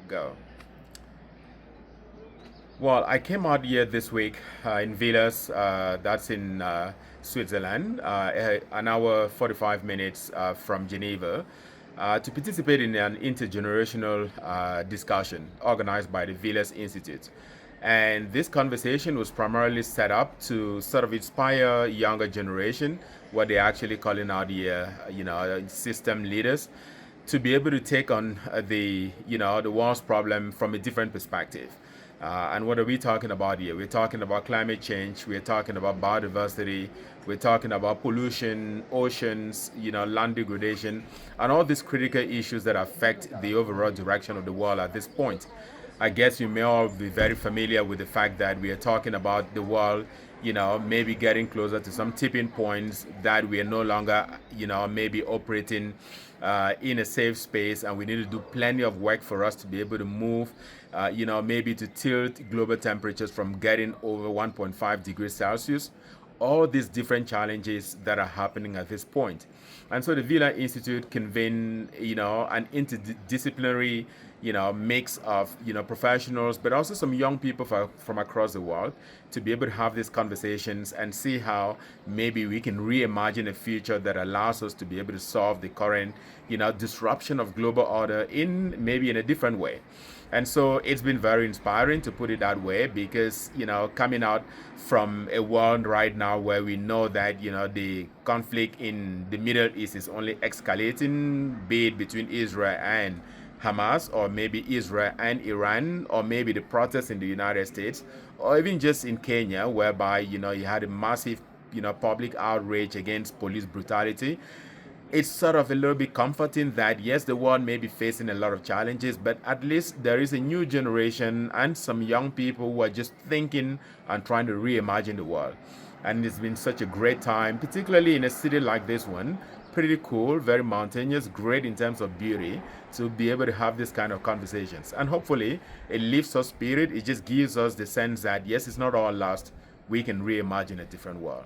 Go. Well, I came out here this week in Villars, that's in Switzerland, an hour 45 minutes from Geneva, to participate in an intergenerational discussion organized by the Villars Institute. And this conversation was primarily set up to sort of inspire younger generation, what they're actually calling out the, system leaders, to be able to take on the world's problem from a different perspective. And what are we talking about here? We're talking about climate change. We're talking about biodiversity. We're talking about pollution, oceans, land degradation, and all these critical issues that affect the overall direction of the world at this point. I guess you may all be very familiar with the fact that we are talking about the world, maybe getting closer to some tipping points that we are no longer, maybe operating in a safe space, and we need to do plenty of work for us to be able to move, maybe to tilt global temperatures from getting over 1.5 degrees Celsius. All these different challenges that are happening at this point. And so the Villars Institute convened, an interdisciplinary, mix of, professionals, but also some young people from across the world to be able to have these conversations and see how maybe we can reimagine a future that allows us to be able to solve the current, disruption of global order in maybe in a different way. And so it's been very inspiring, to put it that way, because, coming out from a world right now where we know that, the conflict in the Middle East is only escalating, be it between Israel and Hamas, or maybe Israel and Iran, or maybe the protests in the United States, or even just in Kenya, whereby, you had a massive, public outrage against police brutality. It's sort of a little bit comforting that yes, the world may be facing a lot of challenges, but at least there is a new generation and some young people who are just thinking and trying to reimagine the world. And it's been such a great time, particularly in a city like this one. Pretty cool, very mountainous, great in terms of beauty, to be able to have this kind of conversations. And hopefully it lifts our spirit. It just gives us the sense that yes, it's not all lost. We can reimagine a different world.